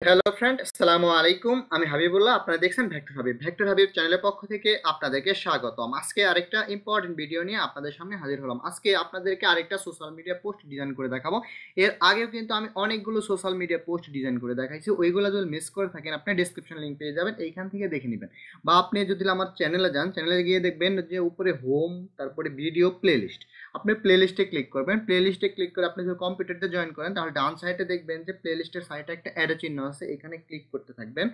Hello friend, আসসালামু আলাইকুম। আমি হাবিবুল্লাহ। আপনারা দেখছেন ভেক্টর হাবিব। ভেক্টর হাবিব চ্যানেলের পক্ষ থেকে আপনাদেরকে স্বাগতম। আজকে আরেকটা ইম্পর্টেন্ট ভিডিও নিয়ে আপনাদের সামনে হাজির হলাম। আজকে আপনাদেরকে আরেকটা সোশ্যাল মিডিয়া পোস্ট ডিজাইন করে দেখাবো। এর আগেও কিন্তু আমি অনেকগুলো সোশ্যাল মিডিয়া পোস্ট ডিজাইন করে দেখাইছি। ওইগুলো যদি মিস করে থাকেন, আপনি ডেসক্রিপশন লিঙ্ক পেয়ে যাবেন, এইখান থেকে দেখে নেবেন। বা আপনি যদি আমার চ্যানেলে যান, চ্যানেলে গিয়ে দেখবেন যে উপরে হোম, তারপরে ভিডিও প্লেলিস্ট। আপনি প্লেলিস্টে ক্লিক করবেন। প্লেলিস্টে ক্লিক করে আপনি যদি কম্পিউটারতে জয়েন করেন, তাহলে ডান সাইডে দেখবেন যে প্লেলিস্টের সাইডে একটা অ্যারো চিহ্ন আছে। এখানে ক্লিক করতে থাকবেন,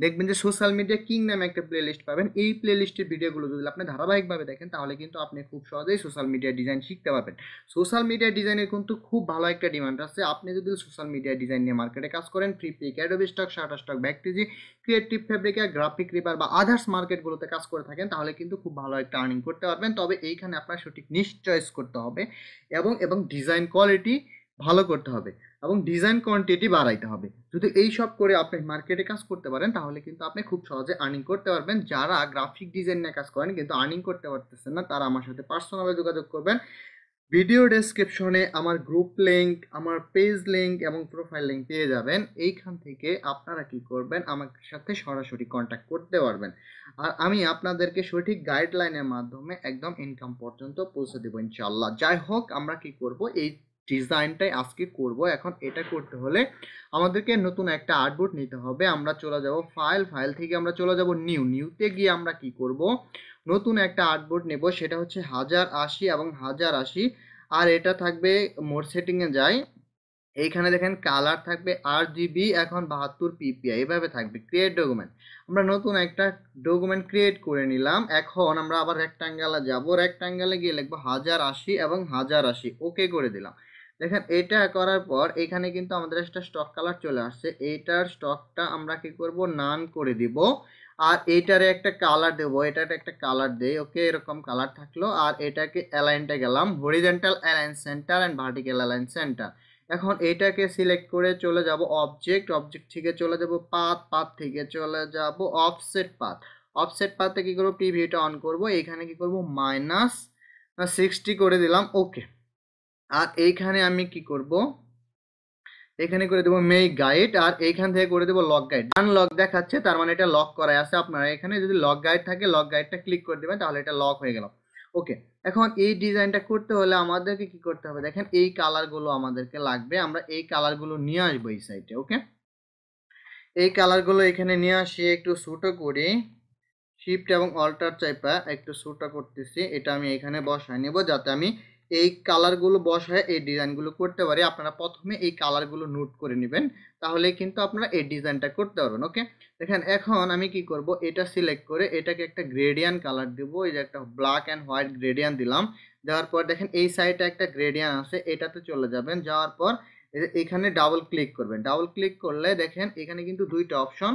দেখবেন যে সোশ্যাল মিডিয়া কিং নামে একটা প্লেলিস্ট পাবেন। এই প্লেলিস্টের ভিডিওগুলো যদি আপনি ধারাবাহিকভাবে দেখেন, তাহলে কিন্তু আপনি খুব সহজেই সোশ্যাল মিডিয়া ডিজাইন শিখতে পারবেন। সোশ্যাল মিডিয়া ডিজাইনের কিন্তু খুব ভালো একটা ডিমান্ড আছে। আপনি যদি সোশ্যাল মিডিয়া ডিজাইন নিয়ে মার্কেটে কাজ করেন, Freepik, Adobe Stock, Shutterstock, Vecteezy, Creative Fabrica, Graphic রিপার বা আদার্স মার্কেটগুলোতে কাজ করে থাকেন, তাহলে কিন্তু খুব ভালো একটা আর্নিং করতে পারবেন। তবে এইখানে আপনার সঠিক নিশ চয়েস করতে হবে এবং ডিজাইন কোয়ালিটি ভালো করতে হবে এবং ডিজাইন কোয়ান্টিটি বাড়াইতে হবে। যদি এই সব করে আপনি মার্কেটে কাজ করতে পারেন, তাহলে কিন্তু আপনি খুব সহজে আর্নিং করতে পারবেন। যারা গ্রাফিক ডিজাইন নিয়ে কাজ করেন কিন্তু আর্নিং করতে পারতেছেন না, তারা আমার সাথে পার্সোনালি যোগাযোগ করবেন। ভিডিও ডেসক্রিপশনে আমার গ্রুপ লিঙ্ক, আমার পেজ লিঙ্ক এবং প্রোফাইল লিঙ্ক পেয়ে যাবেন। এইখান থেকে আপনারা কি করবেন, আমার সাথে সরাসরি কন্ট্যাক্ট করতে পারবেন। আর আমি আপনাদেরকে সঠিক গাইডলাইনের মাধ্যমে একদম ইনকাম পর্যন্ত পৌঁছে দেবো ইনশাল্লাহ। যাই হোক, আমরা কি করব, এই ডিজাইনটাই আজকে করব। এখন এটা করতে হলে আমাদেরকে নতুন একটা আর্টবোর্ড নিতে হবে। আমরা চলে যাব ফাইল থেকে আমরা চলে যাব নিউতে গিয়ে আমরা কি করব, নতুন একটা আর্টবোর্ড নেব। সেটা হচ্ছে 1080 এবং 1080। আর এটা থাকবে, মোড সেটিংয়ে যাই, এইখানে দেখেন কালার থাকবে RGB, এখন 72 PPI এভাবে থাকবে। ক্রিয়েট ডকুমেন্ট, আমরা নতুন একটা ডকুমেন্ট ক্রিয়েট করে নিলাম। এখন আমরা আবার রেক্টাঙ্গেলে যাব, রেক্টাঙ্গেলে গিয়ে লিখবো 1080 এবং 1080, ওকে করে দিলাম। দেখেন এটা করার পর এখানে কিন্তু আমাদের একটা স্টক কালার চলে আসছে। এইটার স্টকটা আমরা কি করব, নান করে দিব। আর এইটারে একটা কালার দেবো, এটার একটা কালার দেই। ওকে, এরকম কালার থাকলো। আর এটাকে অ্যালাইনটা গেলাম horizontal align centre and vertical align centre. এখন এটাকে সিলেক্ট করে চলে যাব অবজেক্ট থেকে চলে যাব পাথ থেকে চলে যাব অফসেট পাথে কি করব, প্রিভিউটা অন করব। এখানে কি করব, -60 করে দিলাম। ওকে। আর এইখানে আমি কি করব, এখানে করে দেবো মেক গাইড। আর এইখান থেকে করে দেবো লক গাইড। আনলক দেখাচ্ছে, তার মানে এটা লক করা আছে। আপনারা এখানে যদি লক গাইড থাকে, লক গাইডটা ক্লিক করে দেবেন, তাহলে এটা লক হয়ে গেল। ওকে। এখন এই ডিজাইনটা করতে হলে আমাদেরকে কি করতে হবে, দেখেন এই কালারগুলো আমাদেরকে লাগবে। আমরা এই কালারগুলো নিয়ে আসবো এই সাইডে। ওকে, এই কালারগুলো এখানে নিয়ে আসি, একটু ছোটো করি। শিফট এবং অল্টার চাইপা একটু ছোটো করতেছি। এটা আমি এখানে বসায় নেব, যাতে আমি এই কালারগুলো বসায় এই ডিজাইনগুলো করতে পারি। আপনারা প্রথমে এই কালারগুলো নোট করে নেবেন, তাহলে কিন্তু আপনারা এই ডিজাইনটা করতে পারবেন। ওকে, দেখেন এখন আমি কি করব, এটা সিলেক্ট করে এটাকে একটা গ্রেডিয়ান কালার দেব। এই যে একটা ব্ল্যাক অ্যান্ড হোয়াইট গ্রেডিয়ান দিলাম। দেওয়ার পর দেখেন এই সাইডে একটা গ্রেডিয়ান আছে, এটাতে চলে যাবেন। যাওয়ার পর এখানে ডাবল ক্লিক করবেন। ডাবল ক্লিক করলে দেখেন এখানে কিন্তু দুইটা অপশন।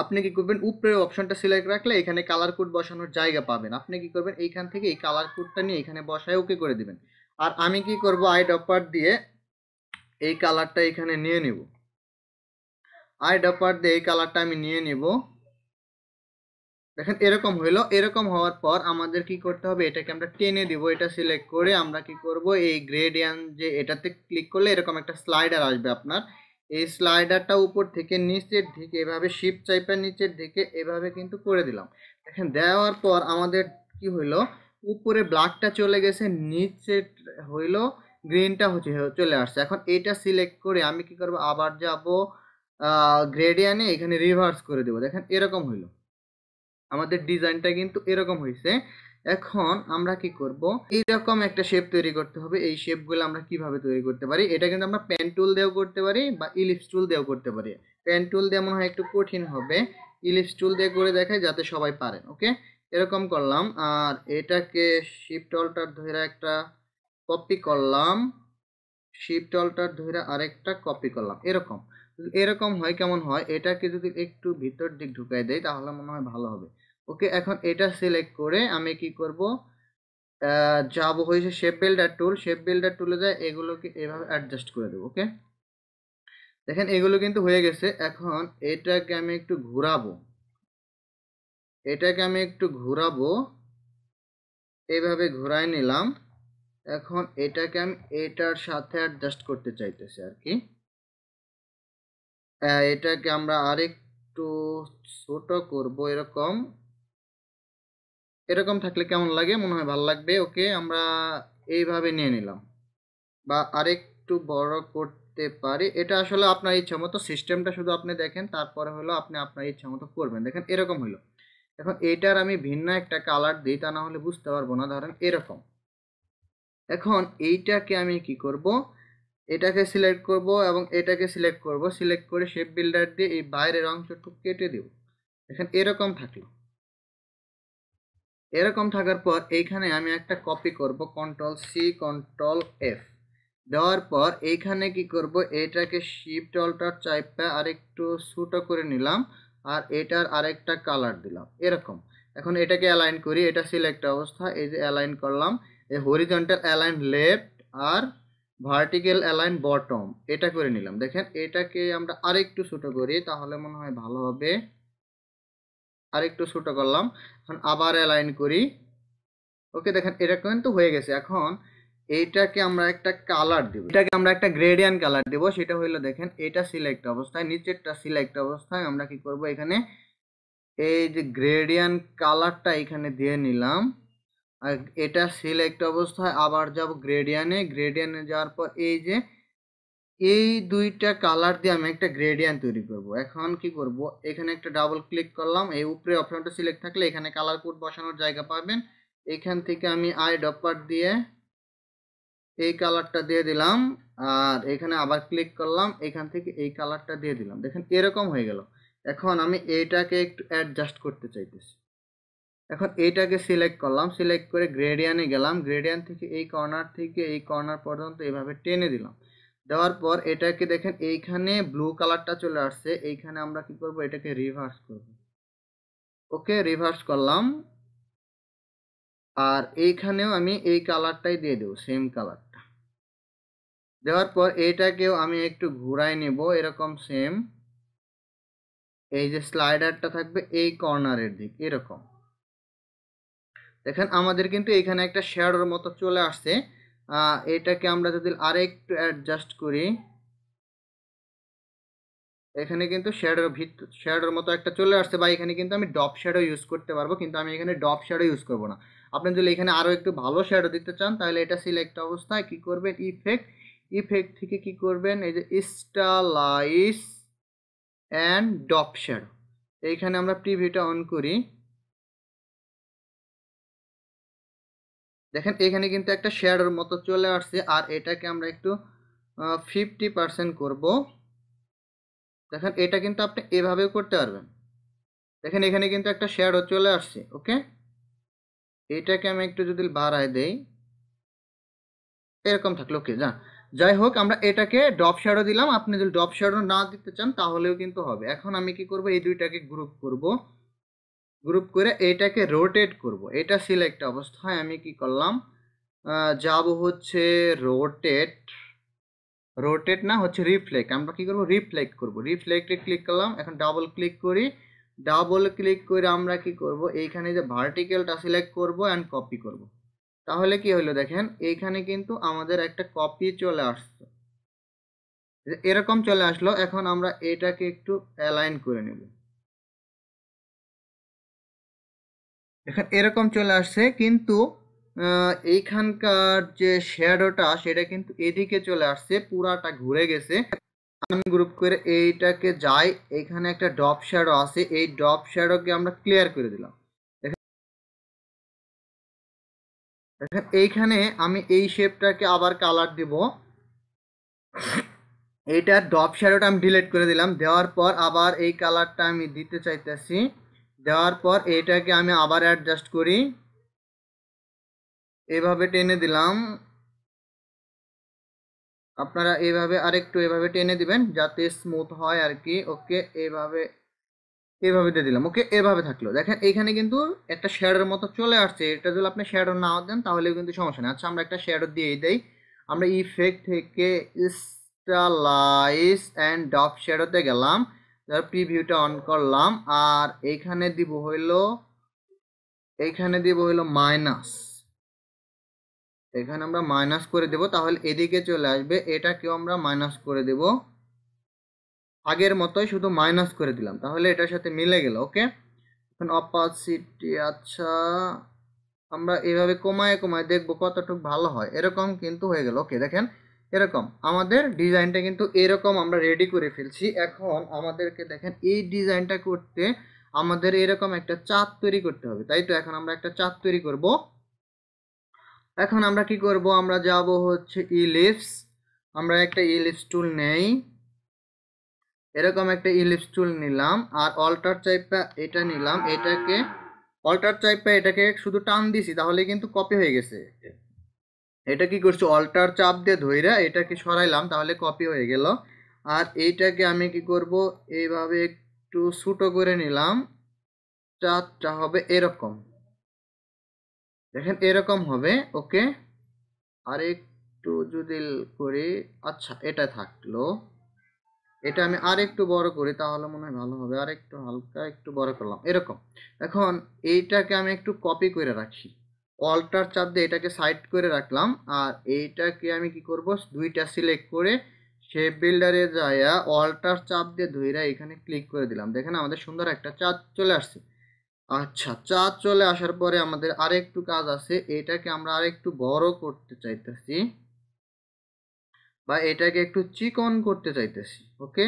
আপনি কি করবেন, উপরের অপশনটা সিলেক্ট রাখলে এখানে কালার কোড বসানোর জায়গা পাবেন। আপনি কি করবেন, এইখান থেকে এই কালার কোডটা নিয়ে এখানে বসায় ওকে করে দিবেন। আর আমি কি করব, আই ডপার দিয়ে এই কালারটা এখানে নিয়ে নিব। আই ডপার দিয়ে এই কালারটা আমি নিয়ে নিব। দেখেন এরকম হইলো। এরকম হওয়ার পর আমাদের কি করতে হবে, এটাকে আমরা টেনে দিব। এটা সিলেক্ট করে আমরা কি করব, এই গ্রেডিয়ান যে এটাতে ক্লিক করলে এরকম একটা স্লাইডার আসবে আপনার। এই স্লাইডারটা উপর থেকে নিচের দিকে এভাবে শিফট চাইপের নিচের দিকে এভাবে কিন্তু করে দিলাম। দেখেন দেওয়ার পর আমাদের কি হইলো, উপরে ব্ল্যাকটা চলে গেছে, নিচে হইলো গ্রিনটা হচ্ছে চলে আসছে। এখন এটা সিলেক্ট করে আমি কি করব, আবার যাব গ্রেডিয়ানে, এখানে রিভার্স করে দেবো। দেখেন এরকম হইলো, আমাদের ডিজাইনটা কিন্তু এরকম হয়েছে। এখন আমরা কি করব, এইরকম একটা শেপ তৈরি করতে হবে। এই শেপগুলো আমরা কিভাবে তৈরি করতে পারি, এটা কিন্তু আমরা পেন টুল দিয়েও করতে পারি বা ইলিপস টুল দিয়েও করতে পারি। পেন টুল দিয়ে মনে হয় একটু কঠিন হবে, ইলিপস টুল দিয়ে করে দেখাই যাতে সবাই পারেন। ওকে, এরকম করলাম। আর এটাকে শিফট অল্টার ধরে একটা কপি করলাম, শিফট অল্টার ধরে আরেকটা কপি করলাম। এরকম এরকম হয়, কেমন হয়, এটাকে যদি একটু ভিতর দিক ঢুকাই দেয় তাহলে মনে হয় ভালো হবে। ওকে, এখন এটা সিলেক্ট করে আমি কি করব, যাব হয়েছে শেপ বিল্ডার টুলে যায়, এগুলোকে এভাবে অ্যাডজাস্ট করে দেবো। ওকে, দেখেন এগুলো কিন্তু হয়ে গেছে। এখন এটাকে আমি একটু ঘোরাবো, এভাবে ঘোরায় নিলাম। এখন এটাকে আমি এটার সাথে অ্যাডজাস্ট করতে চাইতেছি আর কি। এটাকে আমরা আরেকটু ছোট করব, এরকম এরকম থাকলে কেমন লাগে? মনে হয় ভালো লাগবে। ওকে, আমরা এইভাবে নিয়ে নিলাম, বা আরেকটু বড় করতে পারি। এটা আসলে আপনার ইচ্ছা মতো, সিস্টেমটা শুধু আপনি দেখেন, তারপরে হলো আপনি আপনার ইচ্ছা মতো করবেন। দেখেন এরকম হলো। এখন এটার আমি ভিন্ন একটা কালার দিই, তা না হলে বুঝতে পারবো না। ধরেন এরকম। এখন এইটাকে আমি কি করব, এটাকে সিলেক্ট করব এবং এটাকে সিলেক্ট করব, সিলেক্ট করে শেপ বিল্ডার দিয়ে এই বাইরের অংশটুকু কেটে দেব। দেখেন এরকম থাকলো। এরকম থাকার পর এইখানে আমি একটা কপি করব, কন্ট্রোল সি কন্ট্রোল এফ দেওয়ার পর এইখানে কি করব, এটাকে শিফট অল্টার চাইপা আরেকটু ছোট করে নিলাম, আর এটার আরেকটা কালার দিলাম এরকম। এখন এটাকে অ্যালাইন করি, এটা সিলেক্ট অবস্থা, এই যে অ্যালাইন করলাম, এই হরিজন্টাল অ্যালাইন লেফট আর ভার্টিক্যাল অ্যালাইন বটম, এটা করে নিলাম। দেখেন এটাকে আমরা আরেকটু ছোট করি, তাহলে মনে হয় ভালো হবে। আরেকটু ছোট করলাম, এখন আবার অ্যালাইন করি। ওকে, দেখেন এটা কিন্তু হয়ে গেছে। এখন এইটাকে আমরা একটা কালার দিব, এটাকে আমরা একটা গ্রেডিয়েন্ট কালার দিব। সেটা হইলো, দেখেন এটা সিলেক্ট অবস্থায়, নিচেরটা সিলেক্ট অবস্থায় আমরা কি করব, এখানে এই যে গ্রেডিয়েন্ট কালারটা এখানে দিয়ে নিলাম। আর এটা সিলেক্ট অবস্থায় আবার যাব গ্রেডিয়েন্টে, গ্রেডিয়েন্টে যাওয়ার পর এই যে এই দুইটা কালার দিয়ে আমি একটা গ্রেডিয়েন্ট তৈরি করব। এখন কি করব, এখানে একটা ডাবল ক্লিক করলাম, এই উপরে অপশনটা সিলেক্ট থাকলে এখানে কালার কোড বসানোর জায়গা পাবেন। এখান থেকে আমি আই ডপার দিয়ে এই কালারটা দিয়ে দিলাম, আর এখানে আবার ক্লিক করলাম, এখান থেকে এই কালারটা দিয়ে দিলাম। দেখেন এরকম হয়ে গেল। এখন আমি এইটাকে একটু অ্যাডজাস্ট করতে চাইতেছি। এখন এইটাকে সিলেক্ট করলাম, সিলেক্ট করে গ্রেডিয়ানে গেলাম, গ্রেডিয়ান থেকে এই কর্নার পর্যন্ত এইভাবে টেনে দিলাম। দেওয়ার পর এটাকে দেখেন এইখানে ব্লু কালারটা চলে আসছে, এইখানে আমরা কি করব, এটাকে রিভার্স করব। ওকে, রিভার্স করলাম, আর এইখানেও আমি এই কালারটাই দিয়ে দেবো, সেম কালারটা দেওয়ার পর এইটাকেও আমি একটু ঘুরাই নেব, এরকম সেম। এই যে স্লাইডারটা থাকবে এই কর্নারের দিক, এরকম। দেখেন আমাদের কিন্তু এখানে একটা শ্যাডোর মতো চলে আসছে। এটাকে আমরা যদি আরেকটু অ্যাডজাস্ট করি, এখানে কিন্তু শ্যাডোর মতো একটা চলে আসছে, বা এখানে কিন্তু আমি ডপ শ্যাডো ইউজ করতে পারবো, কিন্তু আমি এখানে ডপ শ্যাডো ইউজ করব না। আপনি যদি এখানে আরো একটু ভালো শ্যাডো দিতে চান, তাহলে এটা সিলেক্ট অবস্থায় কি করবেন, ইফেক্ট, ইফেক্ট থেকে কি করবেন, এই যে স্টাইলাইজ অ্যান্ড ডপ শ্যাডো, এইখানে আমরা প্রিভিউটা অন করি। দেখেন এখানে কিন্তু একটা শ্যাডোর মতো চলে আসছে, আর এটাকে আমরা একটু 50% করব। দেখেন এটা কিন্তু আপনি এভাবেও করতে পারবেন। দেখেন এখানে কিন্তু একটা শ্যাডো চলে আসছে। ওকে, এটাকে আমি একটু যদি বাড়ায় দেই, এরকম থাকলো। ওকে, যাই হোক, আমরা এটাকে ড্রপ শ্যাডো দিলাম। আপনি যদি ড্রপ শ্যাডো না দিতে চান তাহলেও কিন্তু হবে। এখন আমি কি করব, এই দুইটাকে গ্রুপ করব, গ্রুপ করে এটাকে রোটেট করব। এটা সিলেক্ট অবস্থায় আমি কি করলাম, যাব হচ্ছে রোটেট, রোটেট না হচ্ছে রিফ্লেক্ট। আমরা কি করব, রিফ্লেক্ট করব, রিফ্লেক্টে ক্লিক করলাম। এখন ডাবল ক্লিক করি, ডাবল ক্লিক করে আমরা কি করব, এইখানে যে ভার্টিক্যালটা সিলেক্ট করব এন্ড কপি করব। তাহলে কি হলো, দেখেন এইখানে কিন্তু আমাদের একটা কপি চলে আসছে, এরকম চলে আসলো। এখন আমরা এটাকে একটু অ্যালাইন করে নেব। এখন এরকম চলে আসছে, কিন্তু এইখানকার যে শ্যাডোটা সেটা কিন্তু এদিকে চলে আসছে, পুরাটা ঘুরে গেছে। আমি গ্রুপ করে এইটাকে যাই, এখানে একটা ড্রপ শ্যাডো আছে, এই ড্রপ শ্যাডোকে আমরা ক্লিয়ার করে দিলাম। দেখেন এইখানে আমি এই শেপটাকে আবার কালার দিব, এইটার ড্রপ শ্যাডোটা আমি ডিলিট করে দিলাম। দেওয়ার পর আবার এই কালারটা আমি দিতে চাইতেছি, দেওয়ার পর এইটাকে আমি আবার অ্যাডজাস্ট করি, এভাবে টেনে দিলাম। আপনারা এইভাবে আরেকটু এভাবে টেনে দিবেন যাতে স্মুথ হয় আর কি। ওকে, এইভাবে এভাবে দিয়ে দিলাম। ওকে, এভাবে থাকলো। দেখেন এখানে কিন্তু একটা শ্যাডোর মতো চলে আসছে। এটা যদি আপনি শ্যাডো নাও দেন তাহলেও কিন্তু সমস্যা নেই। আচ্ছা, আমরা একটা শ্যাডো দিয়েই দেই। আমরা ইফেক্ট থেকে স্টাইলাইজ অ্যান্ড ডপ শ্যাডোতে গেলাম, তারপর প্রিভিউটা অন করলাম, আর এইখানে দিব হইলো মাইনাস। এখানে আমরা মাইনাস করে দেব, তাহলে এদিকে চলে আসবে। এটাকেও আমরা মাইনাস করে দেব। আগের মতোই শুধু মাইনাস করে দিলাম, তাহলে এটার সাথে মিলে গেল। ওকে, এখন অপাসিটি, আচ্ছা আমরা এভাবে কমায় কমায় দেখবো কতটুকু ভালো হয়। এরকম কিন্তু হয়ে গেল। ওকে দেখেন, এরকম আমাদের ডিজাইনটা কিন্তু এরকম আমরা রেডি করে ফেলছি। এখন আমাদেরকে দেখেন এই ডিজাইনটা করতে আমাদের এরকম একটা চাঁদ তৈরি করতে হবে, তাই তো? এখন আমরা একটা চাঁদ তৈরি করব। এখন আমরা কি করব, আমরা যাব হচ্ছে ইলিপস, আমরা একটা ইলিপস টুল নেই, এরকম একটা ইলিপস টুল নিলাম, আর অল্টার চাইপা এটা নিলাম, এটাকে অল্টার চাইপা এটাকে শুধু টান দিছি, তাহলে কিন্তু কপি হয়ে গেছে। এটা কি করছি, অল্টার চাপ দিয়ে ধইরা এটাকে সরাইলাম, তাহলে কপি হয়ে গেল। আর এইটাকে আমি কি করব, এইভাবে একটু ছোটো করে নিলাম, চাঁদটা হবে এরকম, দেখেন এরকম হবে। ওকে, আর একটু যদি করি, আচ্ছা এটা থাকলো, এটা আমি আর একটু বড় করি তাহলে মনে হয় ভালো হবে, আর একটু হালকা একটু বড় করলাম এরকম। এখন এইটাকে আমি একটু কপি করে রাখি, অল্টার চাপ দিয়ে এটাকে সাইড করে রাখলাম। আর এইটাকে আমি কি করব, দুইটা সিলেক্ট করে শেপ বিল্ডারে যায়া অল্টার চাপ দিয়ে ধইরা এখানে ক্লিক করে দিলাম, দেখেন আমাদের সুন্দর একটা চাঁদ চলে আসছে। আচ্ছা, চাঁদ চলে আসার পরে আমাদের আরেকটু কাজ আছে, এটাকে আমরা আরেকটু বড় করতে চাইতেছি, বা এটাকে একটু চিকন করতে চাইতেছি। ওকে,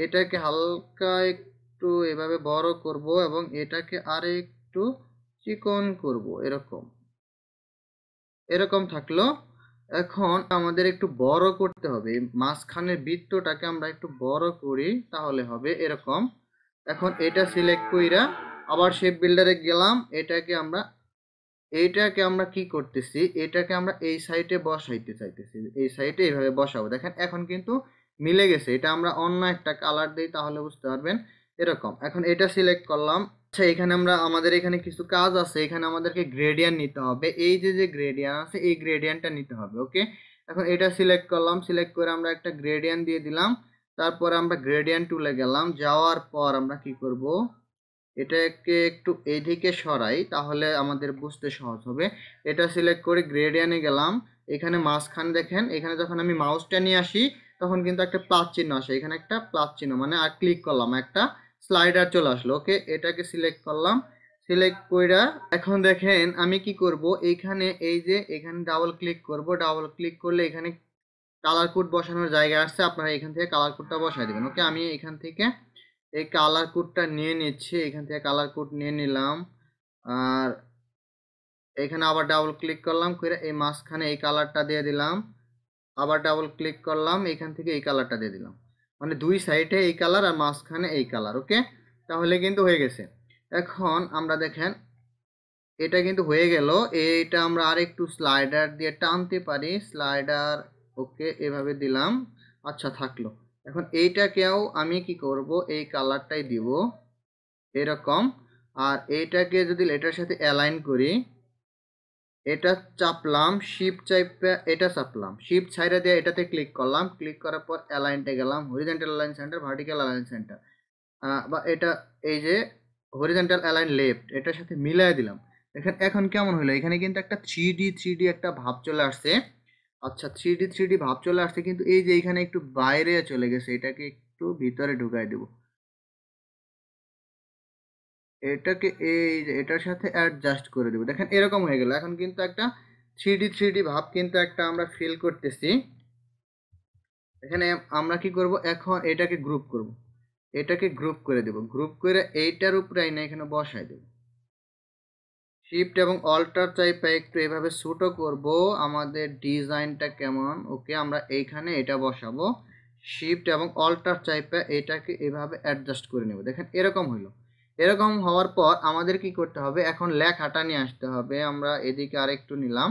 এটাকে হালকা একটু এভাবে বড় করব এবং এটাকে আর একটু চিকন করব, এরকম এরকম থাকলো। এখন আমাদের একটু বড় করতে হবে, মাঝখানের বৃত্তটাকে আমরা একটু বড় করি, তাহলে হবে এরকম। এখন এটা সিলেক্ট কইরা আবার শেপ বিল্ডারে গেলাম, এটাকে আমরা কি করতেছি, এটাকে আমরা এই সাইডে বসাইতে চাইতেছি, এই সাইডে এইভাবে বসাবো। দেখেন এখন কিন্তু মিলে গেছে। এটা আমরা অন্য একটা কালার দিই, তাহলে বুঝতে পারবেন এরকম। এখন এটা সিলেক্ট করলাম। আচ্ছা, এখানে আমাদের এখানে কিছু কাজ আছে, এখানে আমাদেরকে গ্রেডিয়েন্ট নিতে হবে, এই যে যে গ্রেডিয়েন্ট আছে এই গ্রেডিয়েন্টটা নিতে হবে। ওকে, এখন এটা সিলেক্ট করলাম, সিলেক্ট করে আমরা একটা গ্রেডিয়েন্ট দিয়ে দিলাম। তারপর আমরা গ্রেডিয়েন্ট টুলে গেলাম, যাওয়ার পর আমরা কি করব, এটাকে একটু এইদিকে সরাই, তাহলে আমাদের বুঝতে সহজ হবে। এটা সিলেক্ট করে গ্রেডিয়েন্টে গেলাম, এখানে মাঝখানে দেখেন, এখানে যখন আমি মাউসটা নিয়ে আসি তখন কিন্তু একটা প্লাস চিহ্ন আসে, এখানে একটা প্লাস চিহ্ন মানে, আর ক্লিক করলাম একটা স্লাইডার চলে আসলো। ওকে, এটাকে সিলেক্ট করলাম, সিলেক্ট কইরা এখন দেখেন আমি কি করব, এইখানে এই যে এখানে ডাবল ক্লিক করব, ডাবল ক্লিক করলে এখানে কালার কোড বসানোর জায়গা আসছে, আপনারা এখান থেকে কালার কোডটা বসাই দেবেন। ওকে, আমি এখান থেকে এই কালার কোডটা নিয়ে নিচ্ছি, এখান থেকে কালার কোড নিয়ে নিলাম। আর এখানে আবার ডাবল ক্লিক করলাম, করে এই মাঝখানে এই কালারটা দিয়ে দিলাম, আবার ডাবল ক্লিক করলাম, এখান থেকে এই কালারটা দিয়ে দিলাম, মানে দুই সাইডে এই কালার আর মাঝখানে এই কালার। ওকে, তাহলে কিন্তু হয়ে গেছে। এখন আমরা দেখেন এটা কিন্তু হয়ে গেল। এইটা আমরা আর একটু স্লাইডার দিয়ে টানতে পারি, স্লাইডার। ওকে, এভাবে দিলাম, আচ্ছা থাকলো। এখন এইটাকেও আমি কি করব, এই কালারটাই দিব এরকম। আর এইটাকে যদি এটার সাথে অ্যালাইন করি, এটা চাপলাম, শিফট চাইপে এটা চাপলাম, শিফট ছাইড়া দিয়ে এটাতে ক্লিক করলাম, ক্লিক করার পর অ্যালাইনটা গেলাম, horizontal align centre, vertical align centre, বা এটা এই যে হরিজন্টাল অ্যালাইন লেফট, এটার সাথে মিলাই দিলাম। দেখেন এখন কেমন হলো, এখানে কিন্তু একটা থ্রি ডি একটা ভাব চলে আসছে। আচ্ছা, থ্রি ডি ভাব চলে আসছে, কিন্তু এই যে এখানে একটু বাইরে চলে গেছে, এটাকে একটু ভিতরে ঢুকাই দেবো, এটাকে এই যে এটার সাথে অ্যাডজাস্ট করে দেবো। দেখেন এরকম হয়ে গেল। এখন কিন্তু একটা থ্রি ডি ভাব কিন্তু একটা আমরা ফিল করতেছি। এখানে আমরা কি করব, এখন এটাকে গ্রুপ করব, এটাকে গ্রুপ করে দেব, গ্রুপ করে এইটার উপরে আইনা এখানে বসাই দেব, শিফট এবং অল্টার চাইপে একটু এভাবে ছোট করব আমাদের ডিজাইনটা কেমন। ওকে, আমরা এইখানে এটা বসাবো, শিফট এবং অল্টার চাইপে এটাকে এভাবে অ্যাডজাস্ট করে নেব। দেখেন এরকম হলো। এরকম হওয়ার পর আমাদের কি করতে হবে, এখন লেখাটা নিয়ে আসতে হবে, আমরা এদিকে আরেকটু নিলাম।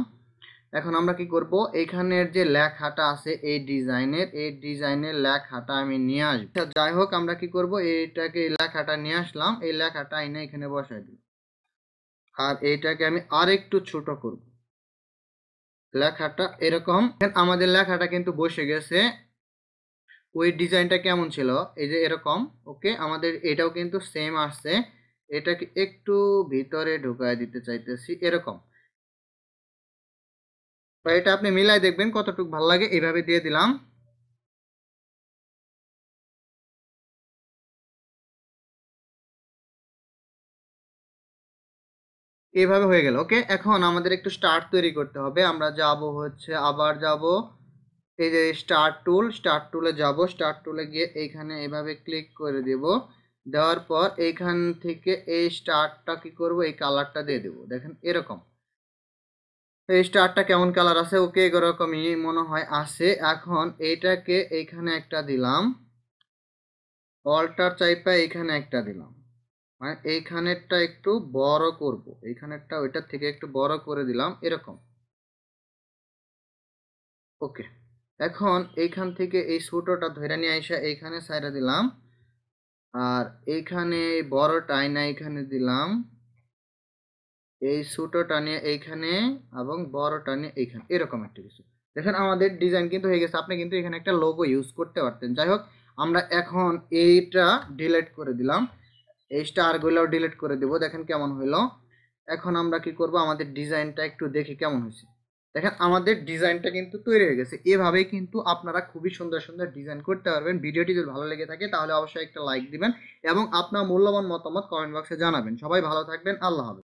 এখন আমরা কি করব, এইখানের যে লেখাটা আছে এই ডিজাইনের লেখাটা আমি নিয়ে আসবো। আচ্ছা, যাই হোক আমরা কি করব, এইটাকে এই লেখাটা নিয়ে আসলাম, এই লেখাটা এনে এখানে বসাই দিই। আর এইটাকে আমি আরেকটু ছোট করব, লেখাটা এরকম। আমাদের লেখাটা কিন্তু বসে গেছে। ওই ডিজাইনটা কেমন ছিল, এই যে এরকম। ওকে, আমাদের এটাও কিন্তু সেম আসছে, এটাকে একটু ভিতরে ঢুকায় দিতে চাইতেছি এরকম। তো এটা আপনি মিলাই দেখবেন কতটুকু ভালো লাগে, এইভাবে দিয়ে দিলাম। এইভাবে হয়ে গেল। ওকে, এখন আমাদের একটু স্টার্ট তৈরি করতে হবে। আমরা যাব হচ্ছে, আবার যাব এই যে স্টার্ট টুলে যাব। স্টার্ট টুলে গিয়ে এইখানে এভাবে ক্লিক করে দেব। দেওয়ার পর এইখান থেকে এই স্টারটা কি করব, এই কালারটা দিয়ে দেব। দেখেন এরকম এই স্টারটা কেমন কালার আছে, ওকে এরকমই মনে হয় আছে। এখন এইটাকে এইখানে একটা দিলাম, অল্টার চাইপা এইখানে একটা দিলাম, মানে এইখানেরটা একটু বড় করব, এইখানেরটা ওইটার থেকে একটু বড় করে দিলাম এরকম। ওকে, এখন এইখান থেকে এই ছোটটা ধরে নিয়ে আইসা এইখানে সাইডে দিলাম, আর এইখানে বড়টা আইনা এইখানে দিলাম, এই ছোটটা নিয়ে এইখানে এবং বড়টা নিয়ে এইখানে এরকম একটা কিছু। দেখেন আমাদের ডিজাইন কিন্তু হয়ে গেছে। আপনি কিন্তু এখানে একটা লোগো ইউজ করতে পারতেন। যাই হোক, আমরা এখন এইটা ডিলিট করে দিলাম, এই স্টারগুলোও ডিলিট করে দেব। দেখেন কেমন হইলো। এখন আমরা কি করব, আমাদের ডিজাইনটা একটু দেখি কেমন হয়েছে। দেখেন আমাদের ডিজাইনটা কিন্তু তৈরি হয়ে গেছে। এভাবেই কিন্তু আপনারা খুবই সুন্দর সুন্দর ডিজাইন করতে পারবেন। ভিডিওটি যদি ভালো লেগে থাকে তাহলে অবশ্যই একটা লাইক দিবেন এবং আপনার মূল্যবান মতামত কমেন্ট বক্সে জানাবেন। সবাই ভালো থাকবেন। আল্লাহ হাফেজ।